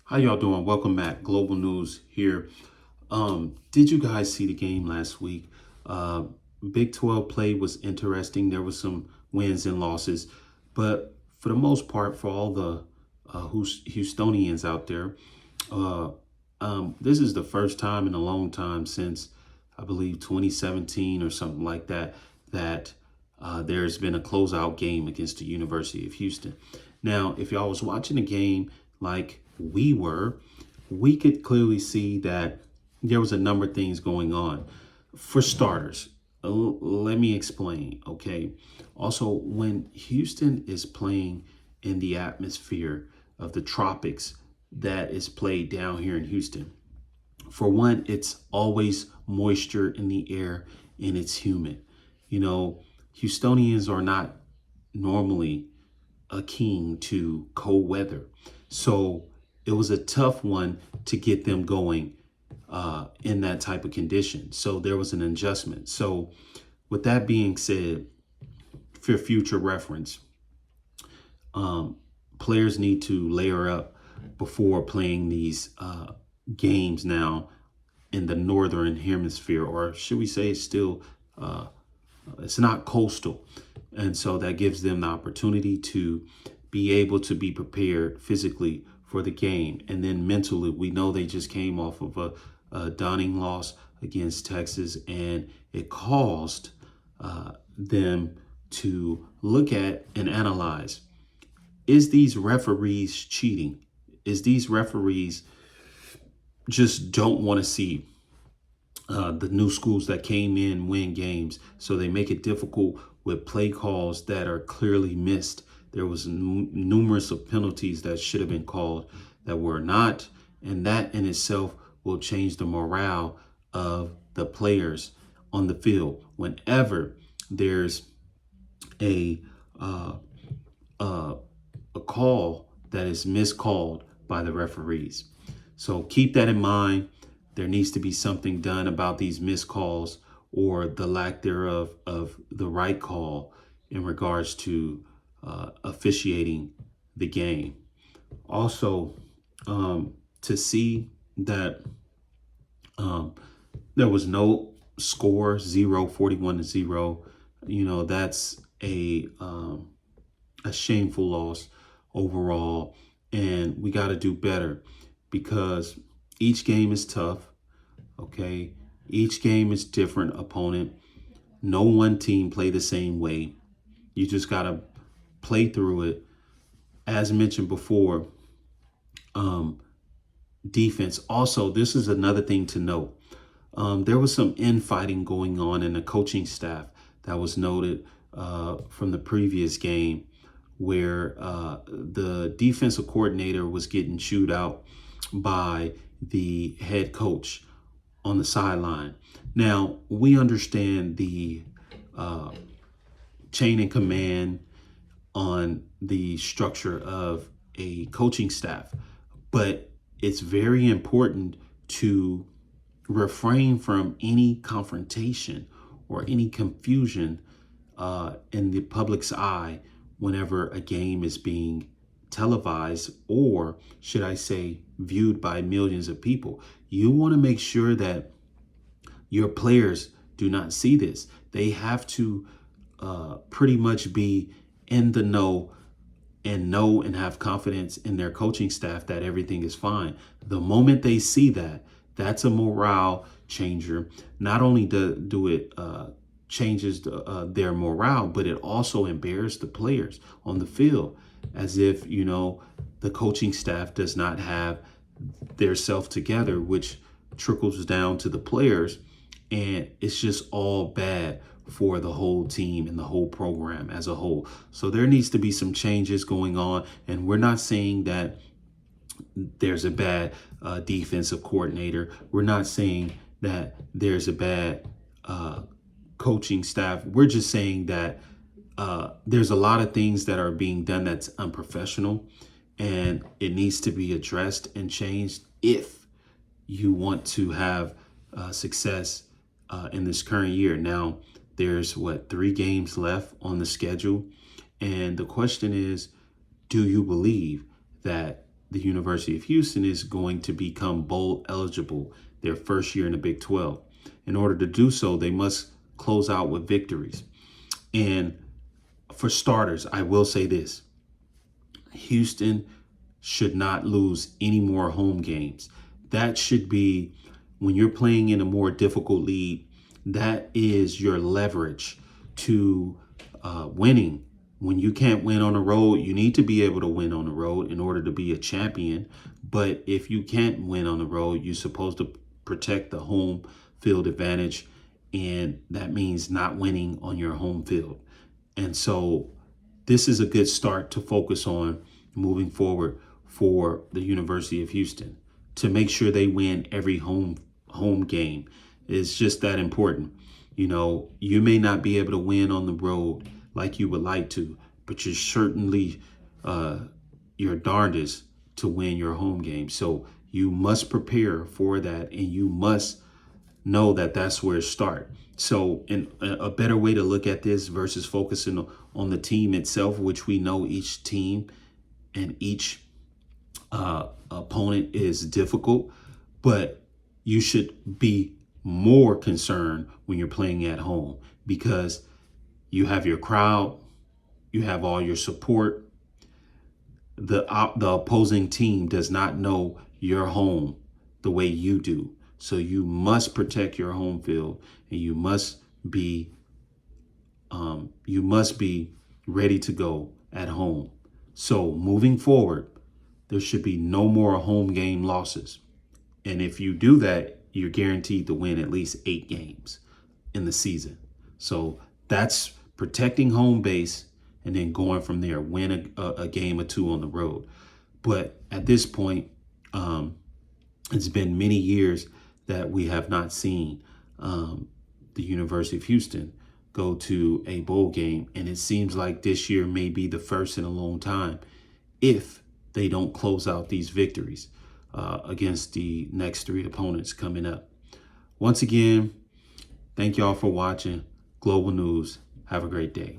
How y'all doing? Welcome back. Global News here. Did you guys see the game last week? Uh, Big 12 play was interesting. There was some wins and losses, but for the most part, for all the Houstonians out there, uh, this is the first time in a long time since I believe 2017 or something like that that there's been a closeout game against the University of Houston. Now, if y'all was watching the game like we were, we could clearly see that there was a number of things going on. For starters, let me explain, okay? Also, when Houston is playing in the atmosphere of the tropics that is played down here in Houston, for one, it's always moisture in the air and it's humid. You know, Houstonians are not normally keen to cold weather. So it was a tough one to get them going in that type of condition. So there was an adjustment. So with that being said, for future reference, players need to layer up before playing these games now in the northern hemisphere, or should we say it's still it's not coastal, and so that gives them the opportunity to be able to be prepared physically for the game, and then mentally. We know they just came off of a daunting loss against Texas, and it caused them to look at and analyze: is these referees cheating? Is these referees just don't want to see the new schools that came in win games, so they make it difficult with play calls that are clearly missed? There was numerous of penalties that should have been called that were not, and that in itself will change the morale of the players on the field. Whenever there's a uh, uh, a call that is miscalled by the referees. So keep that in mind. There needs to be something done about these missed calls or the lack thereof of the right call in regards to officiating the game. Also, to see that there was no score, 41-0, that's a shameful loss overall. And we got to do better because each game is tough, okay? Each game is different opponent. No one team play the same way. You just got to play through it. As mentioned before, defense. Also, this is another thing to note. There was some infighting going on in the coaching staff that was noted from the previous game, where the defensive coordinator was getting chewed out by the head coach on the sideline. Now, we understand the chain of command on the structure of a coaching staff, but it's very important to refrain from any confrontation or any confusion in the public's eye whenever a game is being televised, or should I say viewed by millions of people. You want to make sure that your players do not see this. They have to pretty much be in the know and have confidence in their coaching staff that everything is fine. The moment they see that, that's a morale changer. Not only do it changes their morale, but it also embarrasses the players on the field, as if the coaching staff does not have their self together, which trickles down to the players, and it's just all bad for the whole team and the whole program as a whole. So there needs to be some changes going on, and we're not saying that there's a bad defensive coordinator. We're not saying that there's a bad coaching staff. We're just saying that there's a lot of things that are being done that's unprofessional, and it needs to be addressed and changed if you want to have success in this current year. Now, there's 3 games left on the schedule, and the question is, do you believe that the University of Houston is going to become bowl eligible their first year in the Big 12. In order to do so, they must close out with victories. And for starters, I will say this: Houston should not lose any more home games. That should be, when you're playing in a more difficult league, that is your leverage to winning. When you can't win on the road, you need to be able to win on the road in order to be a champion. But if you can't win on the road, you're supposed to protect the home field advantage. And that means not winning on your home field. And so this is a good start to focus on moving forward for the University of Houston, to make sure they win every home game. It's just that important. You know, you may not be able to win on the road like you would like to, but you're certainly your darndest to win your home game. So you must prepare for that, and you must know that that's where it starts. So, and a better way to look at this versus focusing on the team itself, which we know each team and each opponent is difficult, but you should be more concerned when you're playing at home, because you have your crowd, you have all your support. The opposing team does not know your home the way you do. So you must protect your home field, and you must be ready to go at home. So moving forward, there should be no more home game losses. And if you do that, you're guaranteed to win at least 8 games in the season. So that's protecting home base, and then going from there, win a game or 2 on the road. But at this point, it's been many years that we have not seen the University of Houston go to a bowl game. And it seems like this year may be the first in a long time, if they don't close out these victories against the next 3 opponents coming up. Once again, thank y'all for watching Global News. Have a great day.